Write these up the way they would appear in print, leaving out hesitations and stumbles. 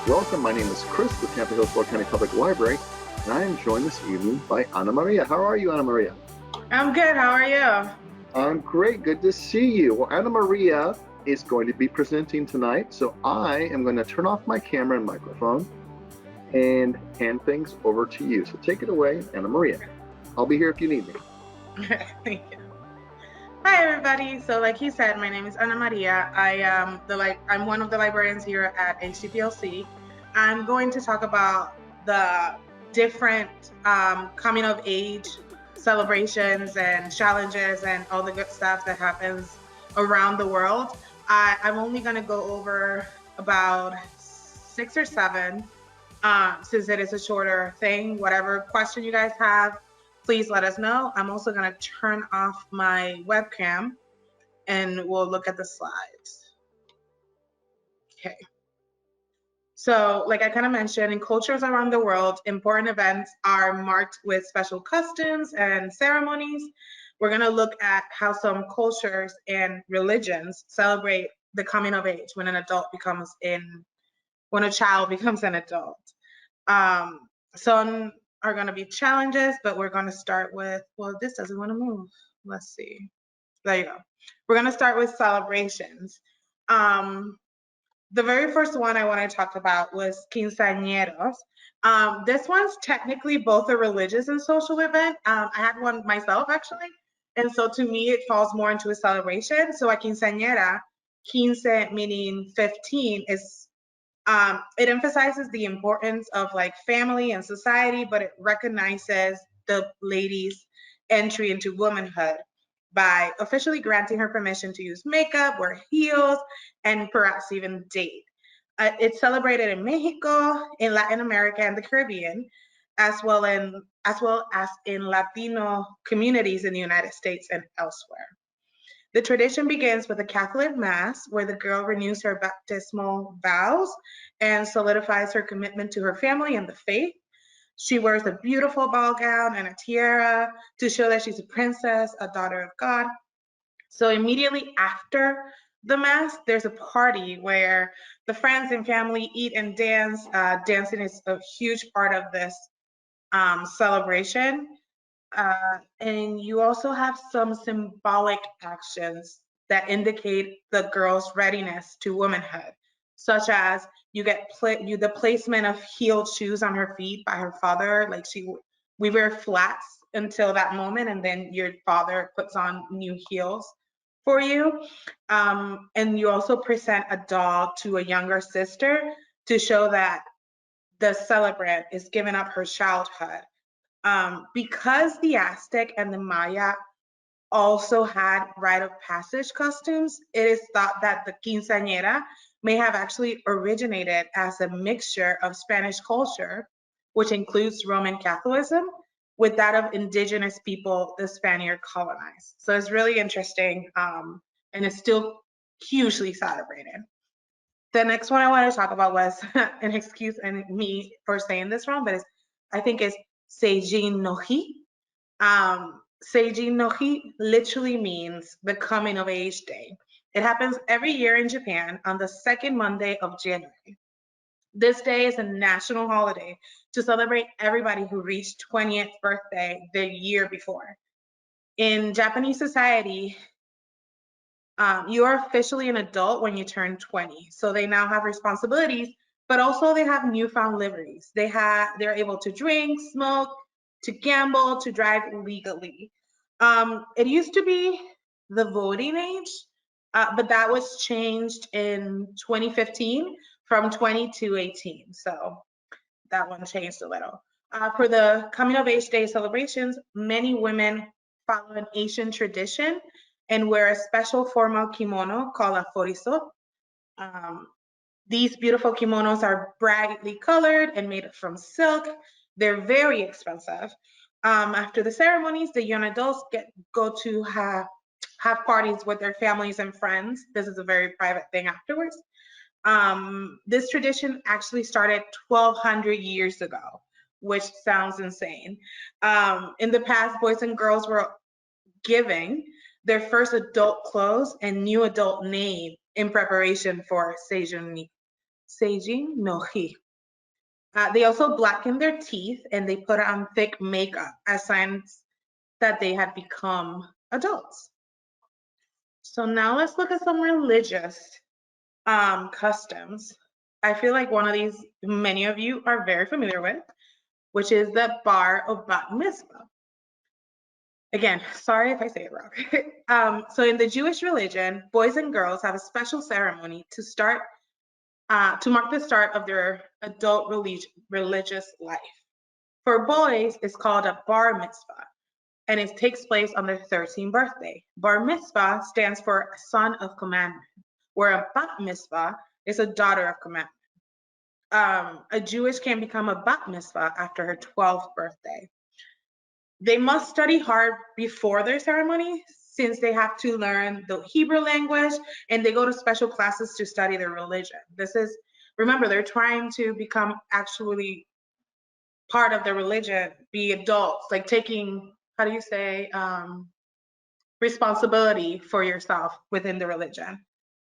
Welcome, my name is Chris with Tampa Hillsborough County Public Library, and I am joined this evening by Ana Maria. How are you, Ana Maria? I'm good. How are you? I'm great. Good to see you. Well, Ana Maria is going to be presenting tonight, so I am going to turn off my camera and microphone and hand things over to you. So take it away, Ana Maria. I'll be here if you need me. Thank you. Hi, everybody. So, like he said, my name is Ana Maria. I'm one of the librarians here at HCPLC. I'm going to talk about the different coming of age celebrations and challenges and all the good stuff that happens around the world. I'm only going to go over about 6 or 7 since it is a shorter thing. Whatever question you guys have, please let us know. I'm also going to turn off my webcam and we'll look at the slides. Okay. So, like I kind of mentioned, in cultures around the world, important events are marked with special customs and ceremonies. We're going to look at how some cultures and religions celebrate the coming of age when when a child becomes an adult. Some are going to be challenges, but we're going to start with, well, this doesn't want to move. Let's see. There you go. We're going to start with celebrations. The very first one I want to talk about was quinceañeros. This one's technically both a religious and social event. I had one myself, actually. And so to me, it falls more into a celebration. So a quinceañera, quince meaning 15, is it emphasizes the importance of like family and society, but it recognizes the lady's entry into womanhood by officially granting her permission to use makeup, wear heels, and perhaps even date. It's celebrated in Mexico, in Latin America, and the Caribbean, as well as in Latino communities in the United States and elsewhere. The tradition begins with a Catholic Mass where the girl renews her baptismal vows and solidifies her commitment to her family and the faith. She wears a beautiful ball gown and a tiara to show that she's a princess, a daughter of God. So immediately after the Mass, there's a party where the friends and family eat and dance. Dancing is a huge part of this celebration. And you also have some symbolic actions that indicate the girl's readiness to womanhood, such as the placement of heeled shoes on her feet by her father. We wear flats until that moment, and then your father puts on new heels for you. And you also present a doll to a younger sister to show that the celebrant is giving up her childhood. Because the Aztec and the Maya also had rite of passage customs, it is thought that the quinceañera may have actually originated as a mixture of Spanish culture, which includes Roman Catholicism, with that of indigenous people the Spaniard colonized. So it's really interesting, and it's still hugely celebrated. The next one I want to talk about was an excuse and me for saying this wrong, but I think it's Seijin no Hi. Seijin no Hi literally means the coming of age day. It happens every year in Japan on the second Monday of January. This day is a national holiday to celebrate everybody who reached 20th birthday the year before. In Japanese society, you are officially an adult when you turn 20. So they now have responsibilities, but also they have newfound liberties. They're able to drink, smoke, to gamble, to drive legally. It used to be the voting age, but that was changed in 2015 from 20 to 18. So that one changed a little. For the coming of age day celebrations, many women follow an Asian tradition and wear a special formal kimono called a foriso. Um, these beautiful kimonos are brightly colored and made from silk. They're very expensive. After the ceremonies, the young adults go to have parties with their families and friends. This is a very private thing afterwards. This tradition actually started 1,200 years ago, which sounds insane. In the past, boys and girls were giving their first adult clothes and new adult name in preparation for Seijuni. Seiji no Hi. They also blacken their teeth and they put on thick makeup as signs that they had become adults. So now let's look at some religious customs. I feel like one of these many of you are very familiar with, which is the bar of bat mitzvah. Again, sorry if I say it wrong. So in the Jewish religion, boys and girls have a special ceremony to mark the start of their adult religious life. For boys, it's called a bar mitzvah, and it takes place on their 13th birthday. Bar mitzvah stands for son of commandment, where a bat mitzvah is a daughter of commandment. A Jewish can become a bat mitzvah after her 12th birthday. They must study hard before their ceremony since they have to learn the Hebrew language and they go to special classes to study their religion. Remember, they're trying to become actually part of the religion, be adults, like taking, how do you say, responsibility for yourself within the religion.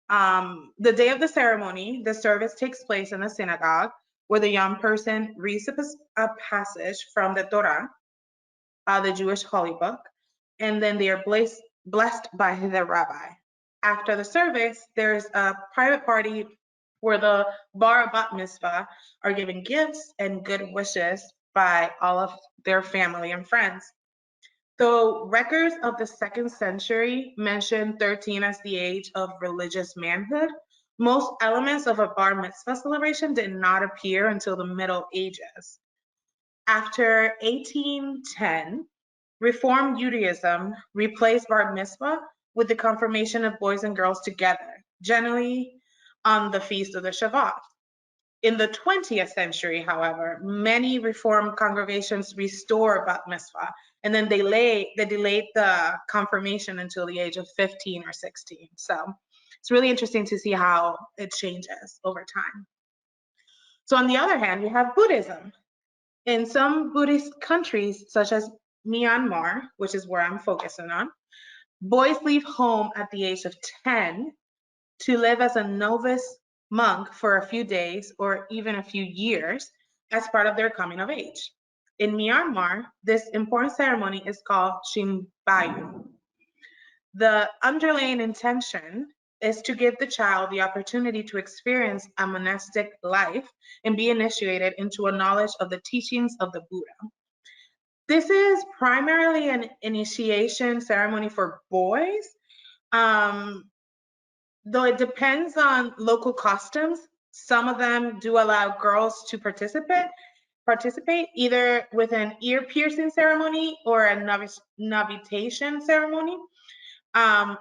The day of the ceremony, the service takes place in the synagogue where the young person reads a passage from the Torah, the Jewish holy book, and then they are blessed by the rabbi. After the service, there's a private party where the bar bat mitzvah are given gifts and good wishes by all of their family and friends. Though records of the 2nd century mention 13 as the age of religious manhood, most elements of a bar mitzvah celebration did not appear until the Middle Ages. After 1810, Reform Judaism replaced bar mitzvah with the confirmation of boys and girls together, generally on the feast of the Shabbat. In the 20th century, however, many Reformed congregations restore bat mitzvah, and then they delayed the confirmation until the age of 15 or 16. So it's really interesting to see how it changes over time. So on the other hand, you have Buddhism. In some Buddhist countries, such as Myanmar, which is where I'm focusing on, boys leave home at the age of 10 to live as a novice monk for a few days or even a few years as part of their coming of age. In Myanmar, this important ceremony is called Shimbayu. The underlying intention is to give the child the opportunity to experience a monastic life and be initiated into a knowledge of the teachings of the Buddha. This is primarily an initiation ceremony for boys, though it depends on local customs. Some of them do allow girls to participate either with an ear piercing ceremony or a novitation ceremony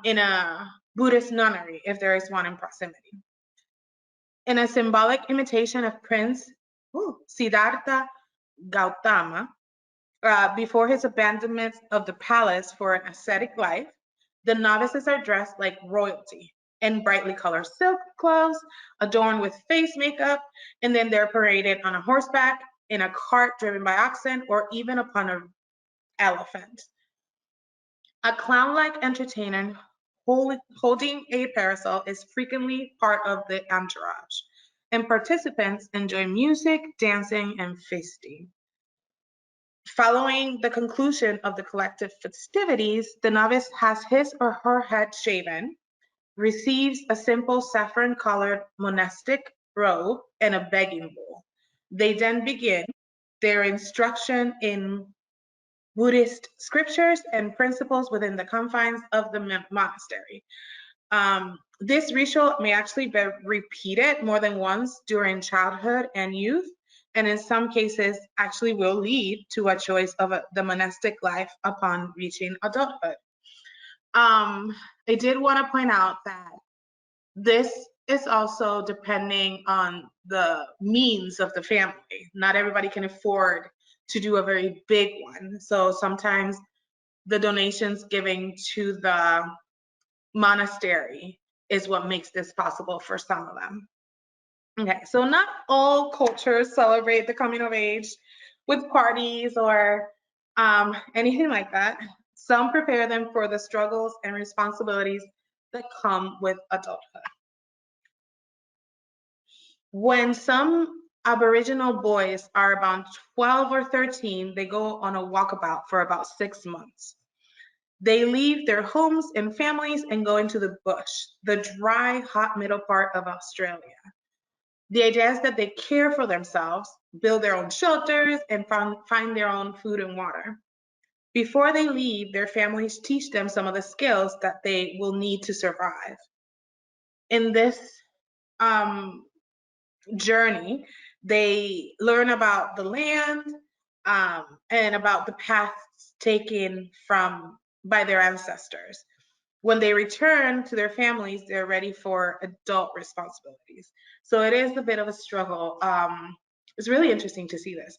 in a Buddhist nunnery, if there is one in proximity. In a symbolic imitation of Prince Siddhartha Gautama, before his abandonment of the palace for an ascetic life, the novices are dressed like royalty in brightly colored silk clothes, adorned with face makeup, and then they're paraded on a horseback, in a cart driven by oxen, or even upon an elephant. A clown-like entertainer holding a parasol is frequently part of the entourage, and participants enjoy music, dancing, and feasting. Following the conclusion of the collective festivities, the novice has his or her head shaven, receives a simple saffron-colored monastic robe, and a begging bowl. They then begin their instruction in Buddhist scriptures and principles within the confines of the monastery. This ritual may actually be repeated more than once during childhood and youth, and in some cases actually will lead to a choice of the monastic life upon reaching adulthood. I did want to point out that this is also depending on the means of the family. Not everybody can afford to do a very big one. So sometimes the donations giving to the monastery is what makes this possible for some of them. Okay, so not all cultures celebrate the coming of age with parties or anything like that. Some prepare them for the struggles and responsibilities that come with adulthood. When some Aboriginal boys are about 12 or 13, they go on a walkabout for about 6 months. They leave their homes and families and go into the bush, the dry, hot middle part of Australia. The idea is that they care for themselves, build their own shelters, and find their own food and water. Before they leave, their families teach them some of the skills that they will need to survive. In this um, journey, they learn about the land and about the paths taken from by their ancestors. When they return to their families, they're ready for adult responsibilities. So it is a bit of a struggle. It's really interesting to see this.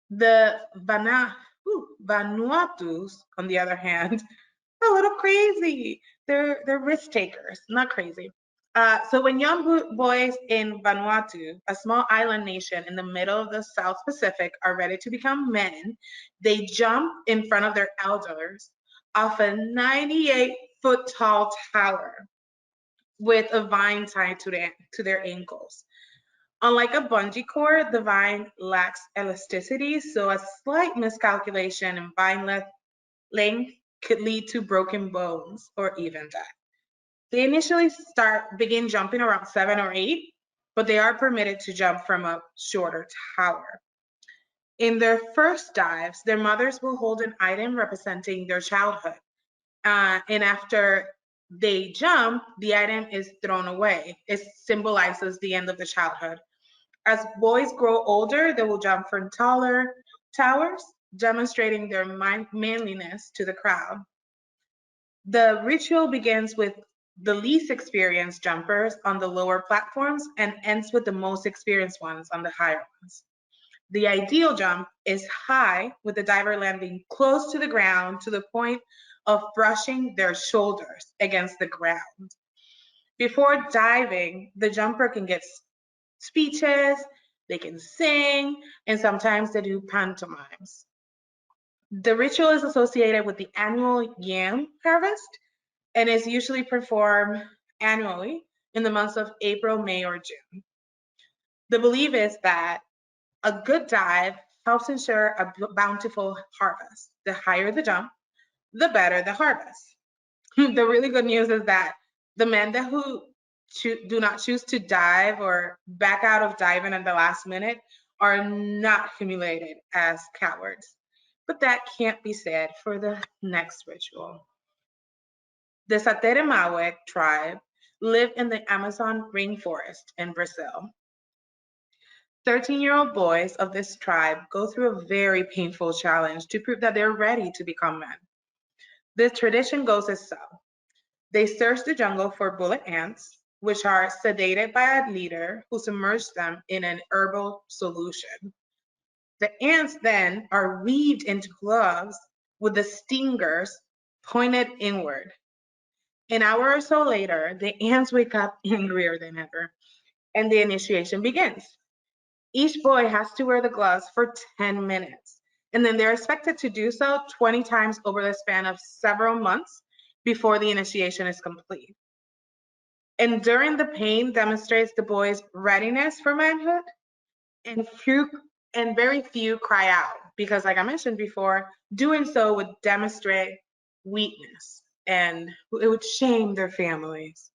The Vanuatus, on the other hand, a little crazy. They're risk takers, not crazy. So when young boys in Vanuatu, a small island nation in the middle of the South Pacific, are ready to become men, they jump in front of their elders off a 98-foot tall tower with a vine tied to their ankles. Unlike a bungee cord, the vine lacks elasticity, so a slight miscalculation in vine length could lead to broken bones or even death. They initially begin jumping around 7 or 8, but they are permitted to jump from a shorter tower. In their first dives, their mothers will hold an item representing their childhood. And after they jump, the item is thrown away. It symbolizes the end of the childhood. As boys grow older, they will jump from taller towers, demonstrating their manliness to the crowd. The ritual begins with the least experienced jumpers on the lower platforms and ends with the most experienced ones on the higher ones. The ideal jump is high, with the diver landing close to the ground to the point of brushing their shoulders against the ground. Before diving, the jumper can get speeches, they can sing, and sometimes they do pantomimes. The ritual is associated with the annual yam harvest and is usually performed annually in the months of April, May, or June. The belief is that a good dive helps ensure a bountiful harvest. The higher the jump, the better the harvest. The really good news is that the men that who do not choose to dive or back out of diving at the last minute are not humiliated as cowards. But that can't be said for the next ritual. The Sateremaweg tribe live in the Amazon rainforest in Brazil. 13-year-old boys of this tribe go through a very painful challenge to prove that they're ready to become men. The tradition goes as so. They search the jungle for bullet ants, which are sedated by a leader who submerges them in an herbal solution. The ants then are weaved into gloves with the stingers pointed inward. An hour or so later, the ants wake up angrier than ever, and the initiation begins. Each boy has to wear the gloves for 10 minutes, and then they're expected to do so 20 times over the span of several months before the initiation is complete. Enduring the pain demonstrates the boy's readiness for manhood, and very few cry out because, like I mentioned before, doing so would demonstrate weakness and it would shame their families.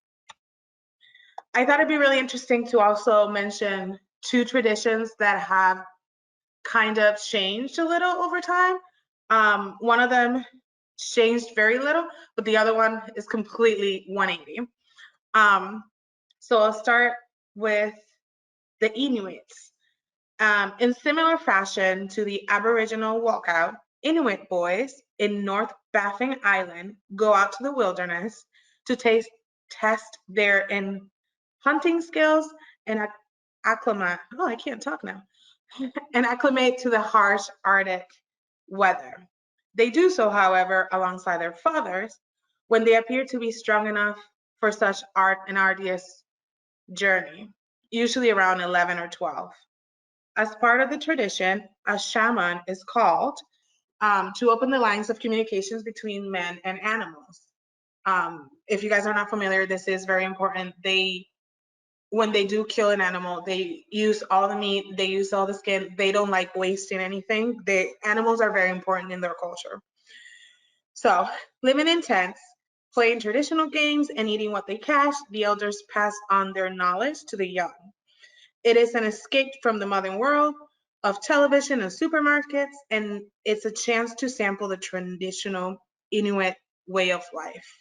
I thought it'd be really interesting to also mention two traditions that have kind of changed a little over time. One of them changed very little, but the other one is completely 180. So I'll start with the Inuits. In similar fashion to the Aboriginal walkout, Inuit boys in North Baffin Island go out to the wilderness to test their hunting skills and acclimate. Oh, I can't talk now. And acclimate to the harsh Arctic weather. They do so, however, alongside their fathers when they appear to be strong enough for such an arduous journey, usually around 11 or 12. As part of the tradition, a shaman is called to open the lines of communications between men and animals. If you guys are not familiar, this is very important. They when they do kill an animal, they use all the meat, they use all the skin. They don't like wasting anything. The animals are very important in their culture. So, living in tents, playing traditional games, and eating what they catch, the elders pass on their knowledge to the young. It is an escape from the modern world of television and supermarkets, and it's a chance to sample the traditional Inuit way of life.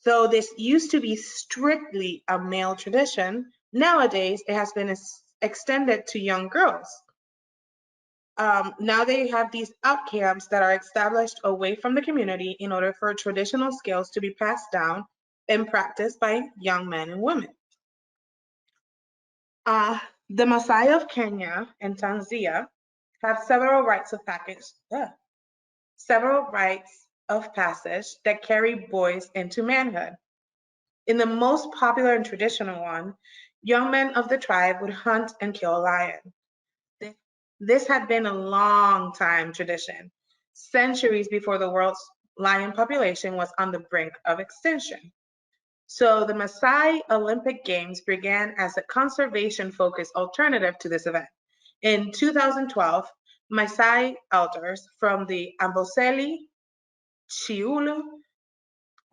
So this used to be strictly a male tradition. Nowadays, it has been extended to young girls. Now they have these out camps that are established away from the community in order for traditional skills to be passed down and practiced by young men and women. Uh, the Maasai of Kenya and Tanzania have several rites of passage that carry boys into manhood. In the most popular and traditional one, young men of the tribe would hunt and kill a lion. This had been a long time tradition, centuries before the world's lion population was on the brink of extinction. So the Maasai Olympic Games began as a conservation-focused alternative to this event. In 2012, Maasai elders from the Amboseli, Chiulu,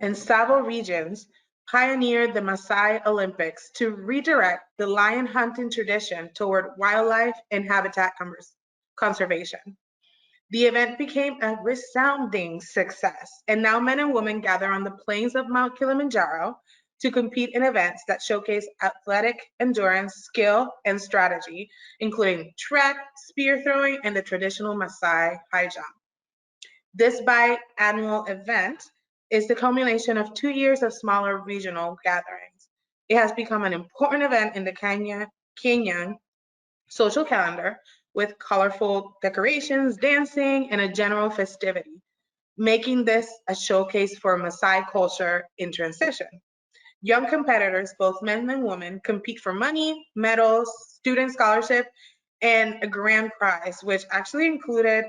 and Savo regions pioneered the Maasai Olympics to redirect the lion hunting tradition toward wildlife and habitat conservation. The event became a resounding success, and now men and women gather on the plains of Mount Kilimanjaro to compete in events that showcase athletic endurance, skill, and strategy, including trek, spear throwing, and the traditional Maasai high jump. This biannual event is the culmination of 2 years of smaller regional gatherings. It has become an important event in the Kenyan social calendar with colorful decorations, dancing, and a general festivity, making this a showcase for Maasai culture in transition. Young competitors, both men and women, compete for money, medals, student scholarship, and a grand prize, which actually included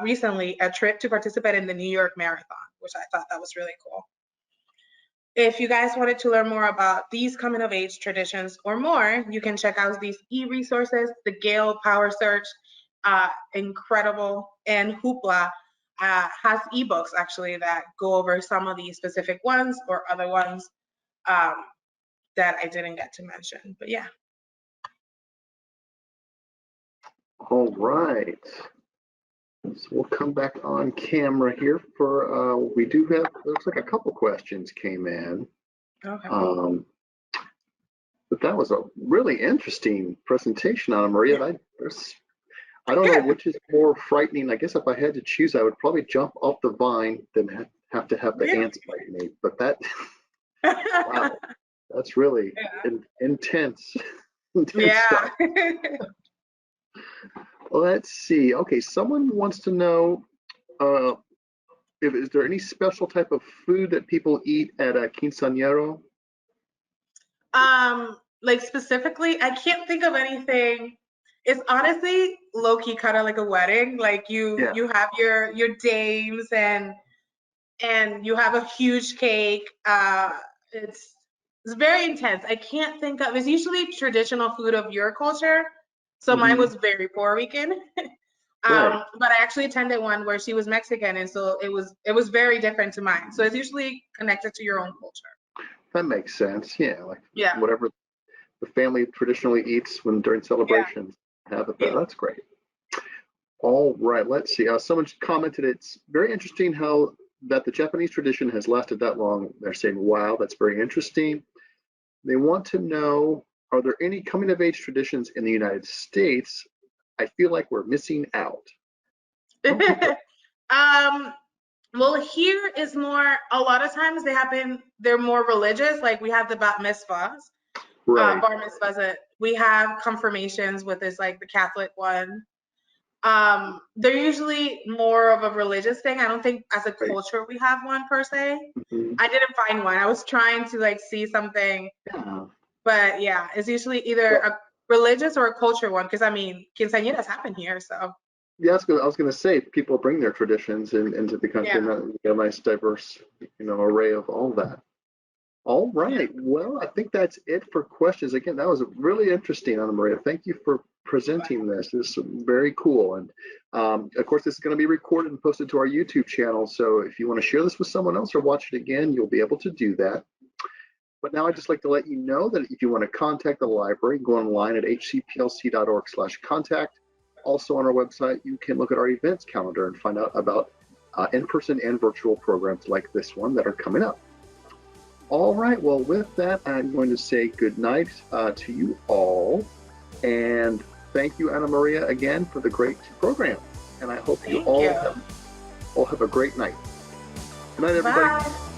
recently a trip to participate in the New York Marathon, which I thought that was really cool. If you guys wanted to learn more about these coming of age traditions or more, you can check out these e-resources, the Gale Power Search, incredible, and Hoopla has ebooks actually that go over some of these specific ones or other ones um, that I didn't get to mention. But yeah. All right. So we'll come back on camera here for, we do have, looks like a couple questions came in. Okay. But that was a really interesting presentation, Anna Maria. Yeah. I don't know which is more frightening. I guess if I had to choose, I would probably jump off the vine than have to have the Really? ants bite me. But that, wow, that's really Yeah. intense, intense Yeah. stuff. Let's see. Okay, someone wants to know, uh, if is there any special type of food that people eat at a quinceañero? Like specifically, I can't think of anything. It's honestly low key kind of like a wedding. Like you Yeah. you have your dames and you have a huge cake. It's it's very intense. I can't think of. It's usually traditional food of your culture. So mine Hmm. was very Puerto Rican. Right. But I actually attended one where she was Mexican, and so it was very different to mine. So it's usually connected to your own culture. That makes sense. Yeah, like Yeah. whatever the family traditionally eats when during Yeah. celebrations. Have it there. Yeah. That's great. All right, let's see. Someone commented it's very interesting how that the Japanese tradition has lasted that long. They're saying, wow, that's very interesting. They want to know, are there any coming of age traditions in the United States? I feel like we're missing out. I don't think that. um, well, here is more, a lot of times they're more religious. Like we have the bat mitzvahs, Right. bar mitzvahs. We have confirmations with this, like the Catholic one. They're usually more of a religious thing. I don't think as a Right. culture we have one per se. Mhm. I didn't find one. I was trying to like see something, Yeah. but yeah, it's usually either Well, a religious or a culture one. Because I mean, quinceañeras happen here, so yeah, I was gonna say people bring their traditions into the country, yeah. and you get a nice diverse, array of all that. All right. Well, I think that's it for questions. Again, that was really interesting, Anna Maria. Thank you for presenting this. This is very cool. And of course, this is going to be recorded and posted to our YouTube channel. So if you want to share this with someone else or watch it again, you'll be able to do that. But now I'd just like to let you know that if you want to contact the library, go online at hcplc.org/contact. Also on our website, you can look at our events calendar and find out about in-person and virtual programs like this one that are coming up. All right, well, with that, I'm going to say good night to you all. And thank you, Anna Maria, again for the great program. And I hope you all have a great night. Good night, everybody. Bye.